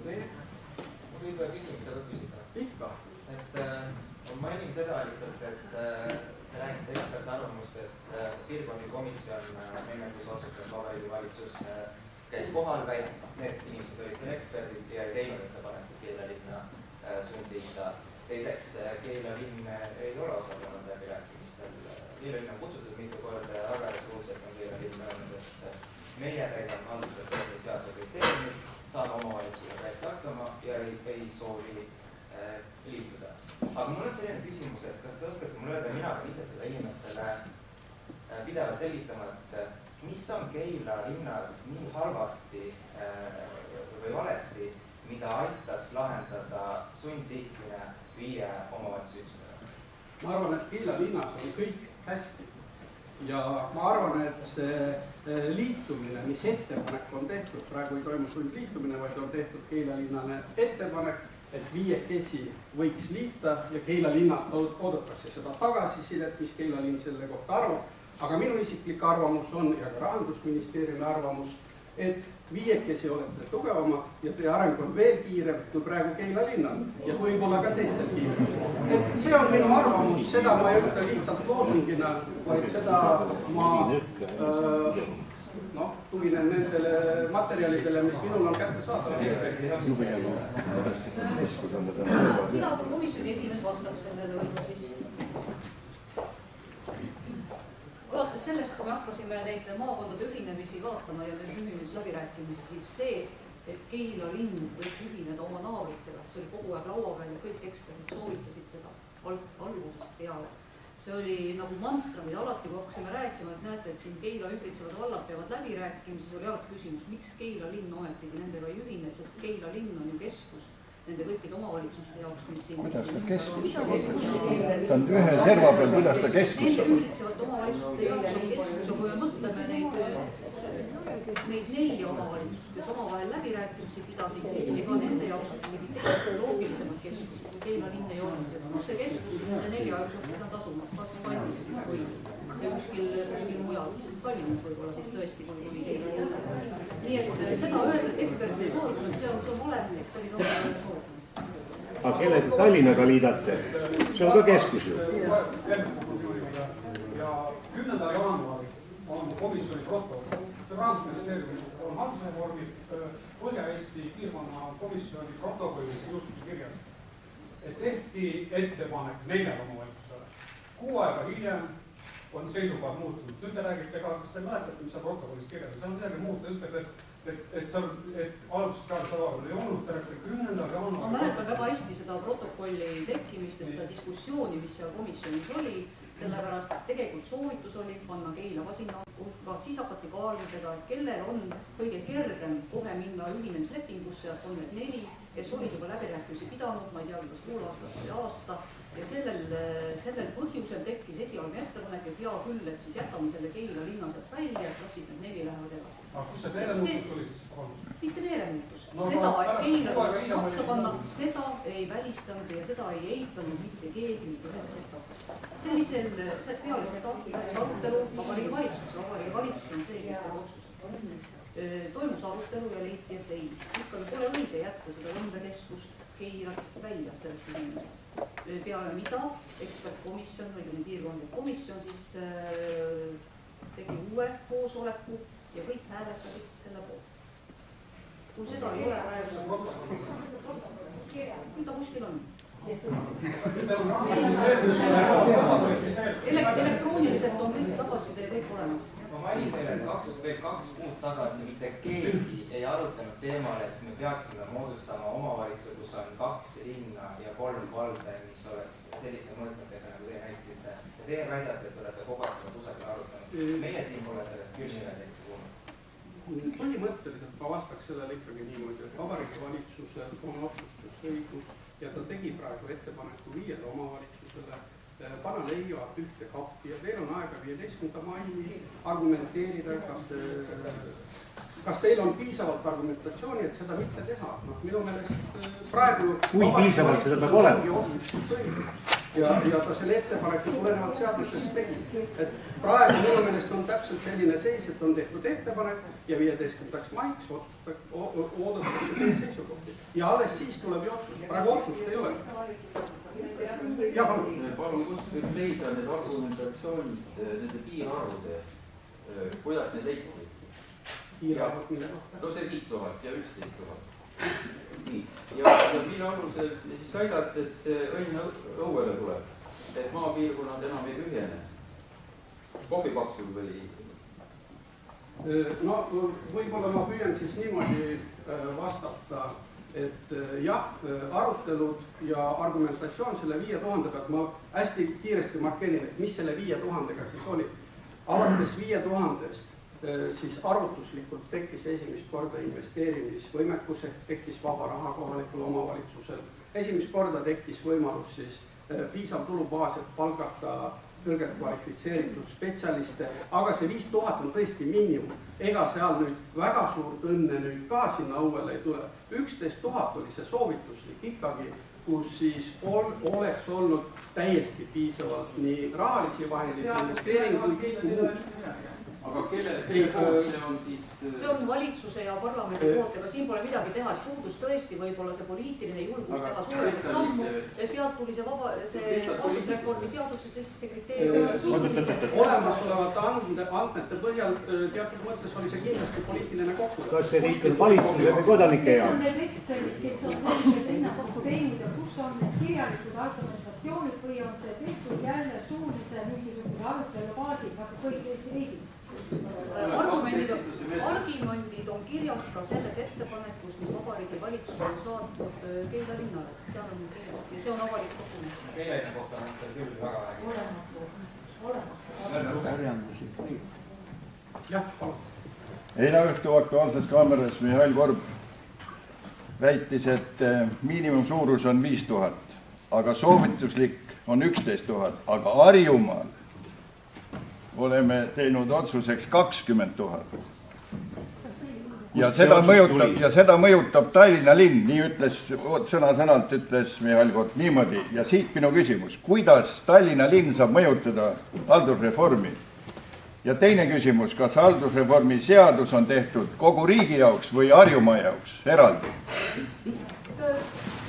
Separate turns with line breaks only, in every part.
Ma võin ka küsimusega küsida.
Ikka.
Ma mainin seda lihtsalt, et te rääkisite ekspertarvamustest. Piirkonnikomisjon, enne kui otsustas Vabariigi Valitsus, käis kohal, need inimesed olid seal eksperdid ja ei teinud ettepanekut Keila linna sundida. Teiseks, Keila linn ei ole osalenud läbirääkimistel. Keila linn on kutsutud mitu korda ja väga resoluutselt on Keila linn öelnud, et meie täidame haldusreformi seaduse kriteeriumid, saame omavalitsusega hästi hakkama ja ei soovi liituda. Aga mul on selline küsimus, et kas te oskate mulle öelda, mina ka ise seda inimestele pidevalt selgitama, et mis on Keila linnas nii halvasti või valesti, mida aitaks lahendada sundliitmine 5 omavalitsusüksusega?
Ma arvan, et Keila linnas on kõik hästi. Ja ma arvan, et see liitumine, mis ettepanek on tehtud, praegu ei toimu sundliitumine, vaid on tehtud Keila linnane ettepanek, et 5 võiks liita ja Keila linna oodatakse seda tagasisidet, mis Keila linn selle kohta arvab. Aga minu isiklik arvamus on ja ka Rahandusministeeriumi arvamus, et 5 olete tugevamad ja teie areng on veel kiirem kui praegu Keila linnal ja võib-olla ka teistel kiirem. Et see on minu arvamus, seda ma ei ütle lihtsalt loosungina, vaid seda ma tuginen nendele materjalidele, mis minul on kätte saada.
Mina komisjoni esimees vastaks sellele võib-olla siis. Alates sellest, kui me hakkasime neid maakondade ühinemisi vaatama ja neid ühinemisläbirääkimisi, siis see, et Keila linn võiks ühineda oma naabritega, see oli kogu aeg laua peal ja kõik eksperdid soovitasid seda algusest peale. See oli nagu mantra, mida alati, kui hakkasime rääkima, et näete, et siin Keila ümbritsevad vallad peavad läbirääkimisi, siis oli alati küsimus, miks Keila linn ometigi nendega ei ühine, sest Keila linn on ju keskus nende kõikide omavalitsuste jaoks, mis siin...
Kuidas ta keskus? Ta on ühe serva peal, kuidas ta keskus?
Nende ümbritsevad omavalitsuste jaoks on keskus ja kui me mõtleme neid 4 omavalitsust, kes omavahel läbirääkimisi pidasid, siis ega nende jaoks mingi teised loogilisemad keskust, kui Keila linn ei olnud. Kus see keskus nende 4 jaoks on pidanud asuma, kas Tallinnas või kuskil mujal, Tallinnas võib-olla siis tõesti, kui Keila linn. Nii et seda öelda, et ekspert ei soovitanud, see on vale, eksperdid on soovitanud.
Aga kelle te Tallinnaga liidate? See on ka keskus ju.
Ja 10. jaanuari on komisjoni protokoll. Rahandusministeeriumis on haldusreformi Põhja-Eesti piirkonna komisjoni protokollis just kirjas. Et tehti ettepanek 4 omavalitsusele. 6 aega hiljem on seisukohad muutunud. Nüüd te räägite ka, kas te mäletate, mis seal protokollis kirjas. See on midagi muuta, ütleb, et algusest peale seda ei olnud, te räägite 10. jaanuari.
Ma mäletan väga hästi seda protokolli tekkimist ja seda diskussiooni, mis seal komisjonis oli, sellepärast, et tegelikult soovitus oli panna Keila ka sinna hulka, siis hakati kaaluma seda, et kellel on kõige kergem kohe minna ühinemislepingusse, on need 4, kes olid juba läbirääkimisi pidanud, ma ei tea, kas pool aastat või aasta, ja sellel põhjusel tekkis esialgne ettepanek, et hea küll, et siis jätame selle Keila linna sealt välja, et kas siis need 4 lähevad edasi.
Kus see meelemuutus tuli siis?
Mitte meelemuutus. Seda, et Keila tuleks otsa panna, seda ei välistanud ja seda ei eitanud mitte keegi mitte ühest etapast. Peale seda läks arutelu Vabariigi Valitsus. Vabariigi Valitsus on see, kes teeb otsused. Toimus arutelu ja leiti, et ei. Ikkagi pole õige jätta seda lambekeskust Keilat välja sellest ühinemisest. Peale mida ekspertkomisjon või piirkondlik komisjon siis tegi uue koosoleku ja kõik hääletasid selle poolt. Kui seda ei ole praegu, kui ta kuskil on. Elektrooniliselt on kõik tagasiside kõik olemas.
Ma mainin teile, et 2 kuud tagasi mitte keegi ei arutanud teemal, et me peaksime moodustama omavalitsuse, kus on 2 linna ja 3 valde, mis oleks selliste mõõtmetega, nagu teie näitasite. Ja teie väidate, et olete kogu aeg seda kusagil arutanud. Meie siin pole sellest küll nimelt kuulnud.
Põhimõtteliselt ma vastaks sellele ikkagi niimoodi, et Vabariigi Valitsusel on otsustusõigus ja ta tegi praegu ettepaneku 5 omavalitsusele panna leivad ühte kappi ja teil on aega 15. maini argumenteerida, kas teil on piisavalt argumentatsiooni, et seda mitte teha. Minu meelest praegu...
Kui piisavalt seda peab olema?
Ja ta selle ettepaneku tulenevalt seadusest tegi. Et praegu minu meelest on täpselt selline seis, et on tehtud ettepanek ja 15. maiks oodatakse teie seisukohti. ja alles siis tuleb ju otsus, praegu otsust ei ole.
palun, kus võib leida need argumentatsioonid, nende piirarvude, kuidas need leiti?
Piirarvud mille kohta?
No see 5000 ja 11 000. Nii, ja mille alusel siis väidate, et see õnn õuele tuleb, et maapiirkonnad enam ei ühene? Kohvipaksul või?
No võib-olla ma püüan siis niimoodi vastata, et jah, arutelud ja argumentatsioon selle 5000 pealt, ma hästi kiiresti markeerin, et mis selle 5000-ga siis oli. Alates 5000-st siis arvutuslikult tekkis esimest korda investeerimisvõimekus, tekkis vaba raha kohalikul omavalitsusel. Esimest korda tekkis võimalus siis piisav tulubaas, et palgata kõrgelt kvalifitseeritud spetsialiste, aga see 5000 on tõesti miinimum. Ega seal nüüd väga suurt õnne nüüd ka sinna õuele ei tule. 11 000 oli see soovituslik ikkagi, kus siis oleks olnud täiesti piisavalt nii rahalisi vahendeid, investeeringuid, kõike muud.
Aga kelle poolt see on siis?
See on valitsuse ja parlamendi poolt, ega siin pole midagi teha, et puudus tõesti võib-olla see poliitiline julgus teha suuremat sammu ja sealt tuli see haldusreformi seadusse, siis see kriteerium.
Olemasolevate andmete põhjal teatud mõttes oli see kindlasti poliitiline kokkulepe.
Kas see riik on valitsuse või kodanike jaoks?
Need eksperdid, kes on sellised hinnakokku teinud ja kus on need kirjalikud argumentatsioonid või on see tehtud jälle suulise mingisugune arutelu baasil, nagu kõik Eesti riigis?
Argumendid on kirjas ka selles ettepanekus, mis Vabariigi Valitsus on saatnud Keila linnale. Seal on kirjas ja see on avalik dokument.
Keila linna kohta on seal küll väga
Jah, palun.
Eile õhtu Aktuaalses Kaameras Mihhail Korb väitis, et miinimumsuurus on 5000, aga soovituslik on 11 000, aga Harjumaal oleme teinud otsuseks 20 000. Ja seda mõjutab Tallinna linn, nii ütles, sõna-sõnalt ütles Mihhail Korb niimoodi. Ja siit minu küsimus, kuidas Tallinna linn saab mõjutada haldusreformi? Ja teine küsimus, kas haldusreformi seadus on tehtud kogu riigi jaoks või Harjumaa jaoks eraldi?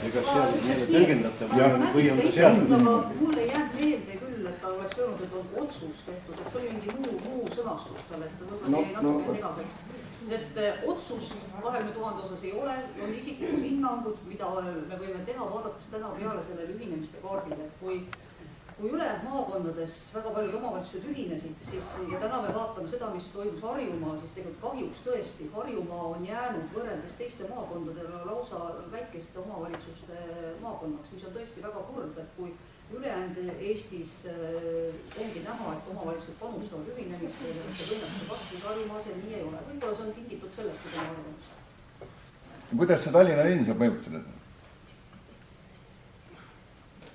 Ega seadus meile tõlgendatav või on ta seadus?
Mulle ei jäänud meelde küll, et ta oleks öelnud, et on otsus tehtud, et see oli mingi muu sõnastus tal, et võib-olla see jäi natuke segaseks. Sest otsust 20 000 osas ei ole, on isiklikud hinnangud, mida me võime teha, vaadates täna peale sellele ühinemiste kaardile. Kui ülejäänud maakondades väga paljud omavalitsused ühinesid, siis ja täna me vaatame seda, mis toimus Harjumaal, siis tegelikult kahjuks tõesti Harjumaa on jäänud võrreldes teiste maakondadega lausa väikeste omavalitsuste maakonnaks, mis on tõesti väga kurb, et kui ülejäänud Eestis ongi näha, et omavalitsused panustavad ühinemisse ja see võimekuse kasvu, Harjumaal see nii ei ole. Võib-olla see on tingitud sellest, seda arvamust.
Kuidas see Tallinna linn saab mõjutada?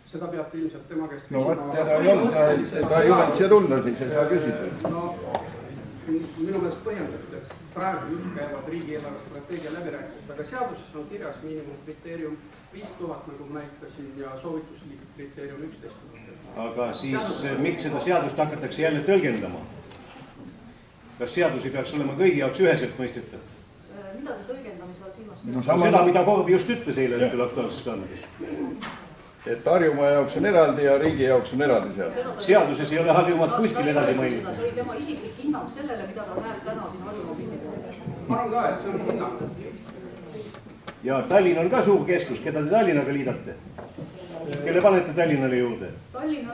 Seda peab ilmselt tema käest
küsima. No võt, ta ei olnud siia tulla, siis ei saa küsida.
No, minu meelest põhjendatud, et praegu just käivad riigieelarve strateegia läbirääkimised, aga seaduses on kirjas miinimumkriteerium 5000, nagu näitasin, ja soovituslik kriteerium 11 000.
Aga siis miks seda seadust hakatakse jälle tõlgendama? Kas seadus ei peaks olema kõigi jaoks üheselt mõistetav?
Mida te tõlgendamise all silmas?
Seda, mida Korb just ütles eile Aktuaalses Kaameras.
Et Harjumaa jaoks on eraldi ja riigi jaoks on eraldi seadus.
Seaduses ei ole Harjumaad kuskil eraldi mainitud.
See oli tema isiklik hinnang sellele, mida ta näeb täna siin Harjumaa pildis.
Ma arvan ka, et see on hinnang.
Ja Tallinn on ka suur keskus, keda te Tallinnaga liidate? Kelle panete Tallinnale juurde?
Tallinna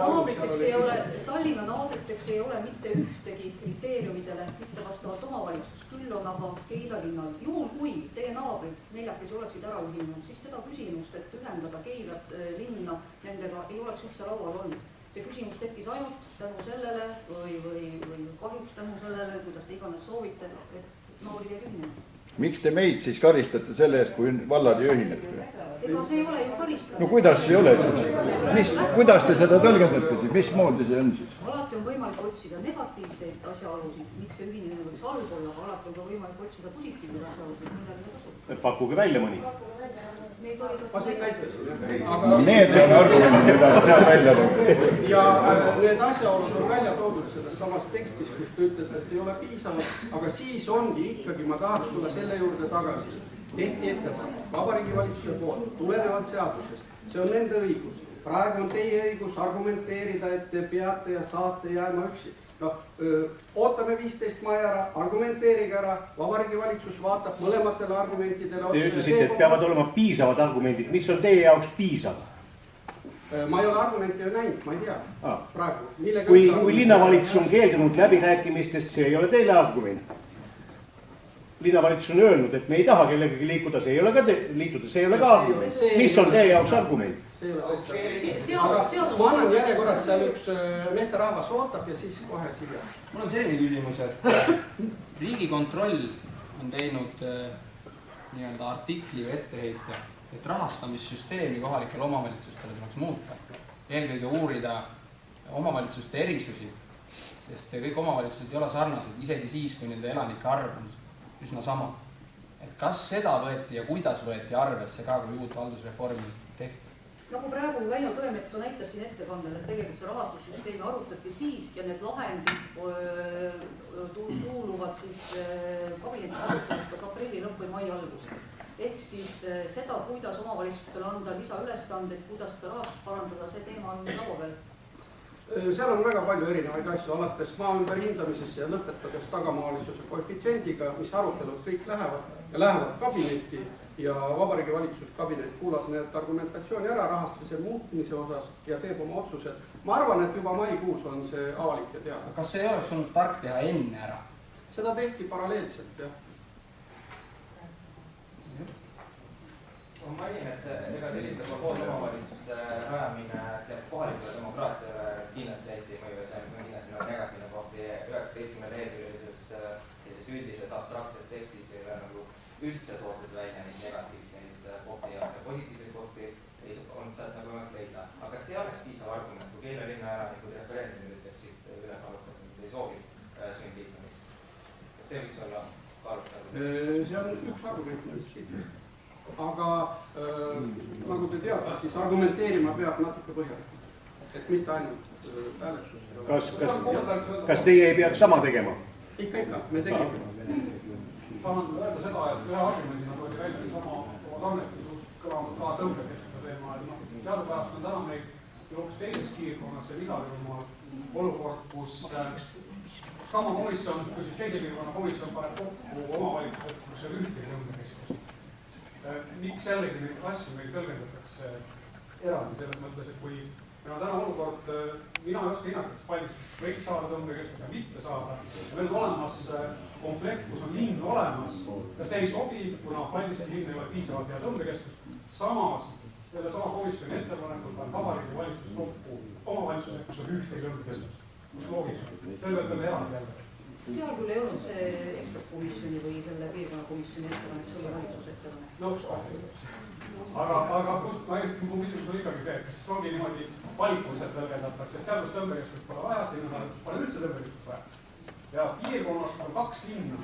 naabriteks ei ole mitte ühtegi kriteeriumidele mitte vastavalt omavalitsust, küll on aga Keila linnal. Juhul kui teie naabrid neljakesi oleksid ära ühinenud, siis seda küsimust, et ühendada Keilat linna, nendega ei oleks üldse laual olnud. See küsimus tekkis ainult tänu sellele või kahjuks tänu sellele, kuidas te iganes soovite, et naabrid ei ühinenud. Miks te meid siis karistate selle eest, kui vallad ei ühinete? Ega see ei ole ju karistamine. No kuidas ei ole siis? Kuidas te seda tõlgendate siis? Mismoodi see on siis? Alati on võimalik otsida negatiivseid asjaolusid, miks see ühinemine võiks halb olla, aga alati on ka võimalik otsida positiivseid asjaolusid, millele me kasutame.
Pakkuge välja mõni.
Ma siin näitasin.
Need on argumendid, mida sealt välja tõi.
Ja need asjaolud on välja toodud selles samas tekstis, kus te ütlete, et ei ole piisavalt, aga siis ongi ikkagi, ma tahaks tulla selle juurde tagasi, tehti ettepanek Vabariigi Valitsuse poolt tulenevalt seadusest, see on nende õigus. Praegu on teie õigus argumenteerida, et te peate ja saate jääma üksi. Noh, ootame 15 mai ära, argumenteerige ära, Vabariigi Valitsus vaatab mõlematele argumentidele.
Te ütlesite, et peavad olema piisavad argumendid, mis on teie jaoks piisav?
Ma ei ole argumente ju näinud, ma ei tea praegu.
Kui linnavalitsus on keeldunud läbirääkimistest, see ei ole teile argument. Linnavalitsus on öelnud, et me ei taha kellegagi liikuda, see ei ole ka liituda, see ei ole ka argument. Mis on teie jaoks argument?
Ma annan järjekorras seal üks meesterahvas ootab ja siis kohe siia.
Mul on selline küsimus, et Riigikontroll on teinud nii-öelda artikli või etteheite, et rahastamissüsteemi kohalikele omavalitsustele tuleks muuta. Eelkõige uurida omavalitsuste erisusi, sest kõik omavalitsused ei ole sarnased, isegi siis, kui nende elanike arv on üsna sama. Et kas seda võeti ja kuidas võeti arvesse ka, kui uut haldusreformi tehti?
Nagu praegu Väino Tõemets ka näitas siin ettekandel, et tegelikult see rahastussüsteemi arutati siis ja need lahendid kuuluvad siis kabineti arutelust kas aprilli lõpp või mai algus. Ehk siis seda, kuidas omavalitsustele anda lisaülesandeid, kuidas seda rahastust parandada, see teema on laua peal.
Seal on väga palju erinevaid asju, alates maa ümber hindamisest ja lõpetades tagamaalisuse koefitsiendiga, mis arutelud kõik lähevad kabinetti ja Vabariigi Valitsuskabinet kuulab need argumentatsiooni ära rahastuse muutmise osas ja teeb oma otsused. Ma arvan, et juba maikuus on see avalik ja teada.
Kas see ei oleks olnud tark teha enne ära?
Seda tehti paralleelselt, jah.
Ma mainin, et ega selliste omavalitsuste rajamine kohalikule demokraatiale kindlasti hästi ei mõju ja see on kindlasti negatiivne koht. 19 leheküljelises üldises abstraktses tekstis ei ole nagu üldse toodud välja neid negatiivseid kohti ja positiivseid kohti on sealt nagu võimalik leida. Aga kas see oleks piisav argument, kui Keila linna elanikud referendumil ütleksid ülekaalukalt, et ei soovi sundliitumist? Kas see võiks olla kaalutud?
See on üks argument. Aga nagu te teate, siis argumenteerima peab natuke põhjalikult, et mitte ainult hääletus.
Kas teie ei peaks sama tegema?
Ikka, me tegime.
Tahan öelda seda, et ühe argumendina toodi välja sama tarnetus kõlanud ka tõmbekeskuse teema. Teadupärast on täna meil hoopis teises piirkonnas ja Ida-Virumaal olukord, kus sama komisjon, kui siis teise piirkonna komisjon paneb kokku omavalitsused, kus on ühtegi tõmbekeskus. Miks jällegi neid asju meil tõlgendatakse eraldi selles mõttes, et kui meil on täna olukord, mina ei oska hinnata, et paljust võiks saada tõmbekeskus ja mitte saada. Meil on olemas komplekt, kus on linn olemas ja see ei sobi, kuna paljust linn ei ole piisavalt hea tõmbekeskus. Samas, selle sama komisjoni ettepanekul on Vabariigi Valitsus kokku omavalitsused, kus on ühtegi tõmbekeskus. Kus loogika? See võib olla eraldi jälle.
Seal küll ei olnud see ekspertkomisjoni või selle piirkonnakomisjoni ettepanek, see oli valitsuse ettepanek.
Aga mu küsimus on ikkagi see, et kas ongi niimoodi valikuliselt tõlgendatakse, et seal, kus tõmbekeskust pole vaja, sinna pole üldse tõmbekeskust vaja. Ja piirkonnas on 2 linna,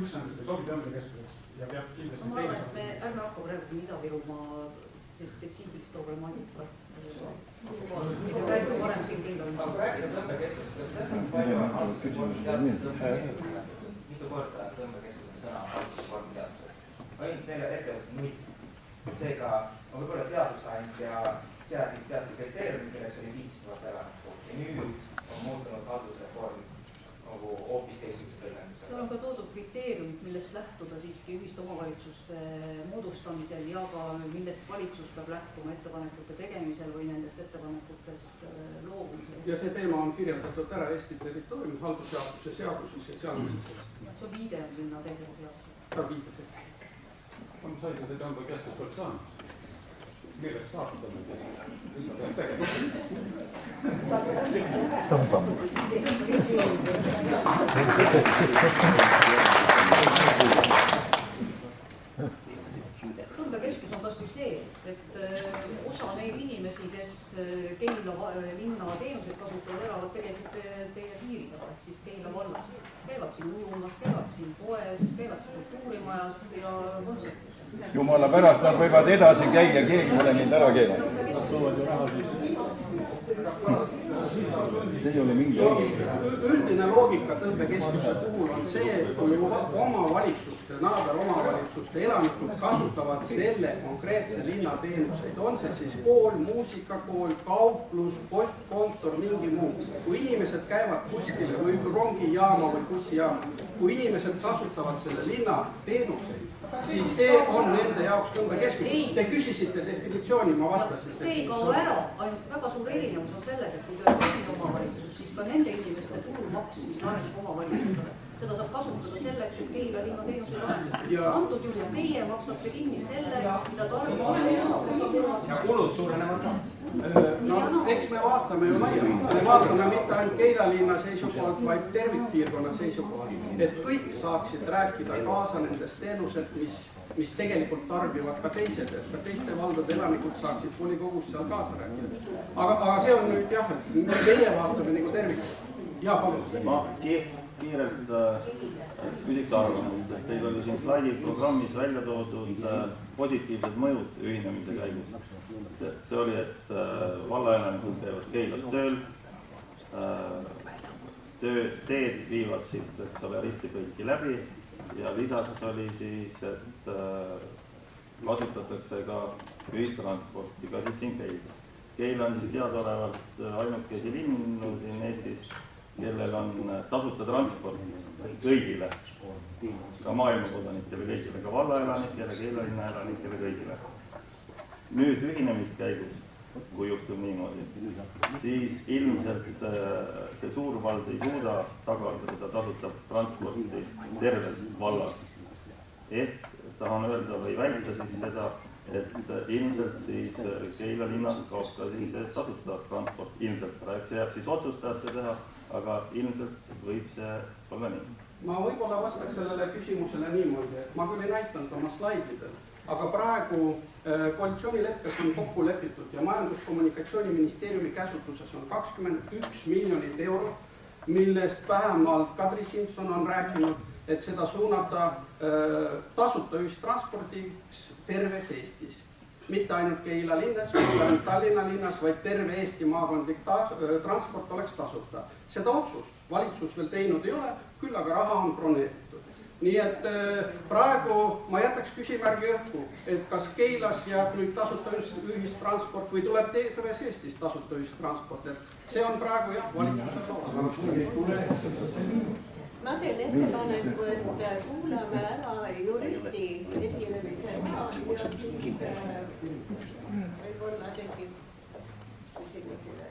üks nendest ei sobi tõmbekeskuseks ja peab kindlasti
ma arvan, et me ärme hakka praegu Ida-Virumaa spetsiifiks problemaatika. Räägime varem siin kindlasti.
Aga räägida tõmbekeskusest, palju on haldusreformi seaduses tõmbekeskusest? Mitu korda tõmbekeskuse sõna haldusreformi seaduses? Ainult teile ettevõttes null. Seega on võib-olla seadusandja seadis teatud kriteeriumi, milleks oli 5000 elanikku. Ja nüüd on muutunud haldusreform nagu hoopis teistsuguse tõlgendusega.
Seal on ka toodud kriteeriumid, millest lähtuda siiski ühiste omavalitsuste moodustamisel ja ka millest valitsus peab lähtuma ettepanekute tegemisel või nendest ettepanekutest loobumisel.
Ja see teema on kirjeldatud ära Eesti territooriumi haldusseaduse seaduses ja seaduses.
See on viide sinna teisele seadusele.
Ta on viide see.
Ma sain, et ei tõmbekeskust oleks saanud. Milleks saab tõmbekeskust? Mis sa pead tegema?
Tõmbekeskus on kas või see, et osa neid inimesi, kes Keila linna teenuseid kasutavad, elavad tegelikult teie piiri taga, ehk siis Keila vallas. Käivad siin ujumas, käivad siin poes, käivad siin kultuurimajas ja kontsertis.
Jumala pärast, nad võivad edasi käia, keegi pole neid ära keelanud. see ei ole mingi
üldine loogika tõmbekeskuse puhul on see, et kui omavalitsuste, naaberomavalitsuste elanikud kasutavad selle konkreetse linna teenuseid, on see siis kool, muusikakool, kauplus, postkontor, mingi muu. Kui inimesed käivad kuskile või rongijaama või bussijaama, kui inimesed kasutavad selle linna teenuseid, siis see on nende jaoks tõmbekeskus. Te küsisite definitsiooni, ma vastasin.
See ei kao ära, ainult väga suur erinevus on selles, et kui töötab omavalitsus, siis ka nende inimeste tulumaks, mis laekub omavalitsusele, seda saab kasutada selleks, et Keila linna teenuseid arendada. Antud juhul teie maksate kinni selle, mida tarbib.
Ja kulud suurenevad.
No, eks me vaatame ju laiemalt, me vaatame mitte ainult Keila linna seisukohalt, vaid tervikpiirkonna seisukohalt, et kõik saaksid rääkida kaasa nendest teenused, mis tegelikult tarbivad ka teised, et ka teiste valdade elanikud saaksid volikogus seal kaasa rääkida. Aga see on nüüd jah, et meie vaatame nagu tervikut. Jah, palun.
Ma kiirelt küsiks arvamust, et teil oli siin slaidiprogrammis välja toodud positiivsed mõjud ühinemise käigus. See oli, et vallaelanikud teevad Keilas tööl, teed viivad siit, eks ole, Ristipõlki läbi ja lisaks oli siis, et kasutatakse ka ühistransporti ka siis siin Keilas. Keila on siis teadaolevalt ainukesi linnu siin Eestis, kellel on tasuta transport kõigile, ka maailmakodanikele kõigile, ka vallaelanikele, Keila linna elanikele kõigile. Nüüd ühinemiskäigus, kui juhtub niimoodi, siis ilmselt see suur vald ei suuda tagada seda tasuta transporti terves vallas. Ehk tahan öelda või väita siis seda, et ilmselt siis Keila linnas kaob ka siis tasuta transport ilmselt, eks see jääb siis otsustajate teha, aga ilmselt võib see olla nii.
Ma võib-olla vastaks sellele küsimusele niimoodi, et ma küll ei näitanud oma slaididel, aga praegu koalitsioonileppes on kokku lepitud ja Majandus-Kommunikatsiooniministeeriumi käsutuses on 21 miljonit eurot, millest vähemalt Kadri Simson on rääkinud, et seda suunata tasuta ühistranspordiks terves Eestis. Mitte ainult Keila linnas, mitte ainult Tallinna linnas, vaid terve Eesti maakondlik transport oleks tasuta. Seda otsust valitsus veel teinud ei ole, küll aga raha on broneeritud. Nii et praegu ma jätaks küsimärgi õhku, et kas Keilas jääb nüüd tasuta ühistransport või tuleb terves Eestis tasuta ühistransport. Et see on praegu jah, valitsuse
Ma teen ettepaneku, et kuulame ära juristi esinemise ja siis võib-olla tekib küsimusile.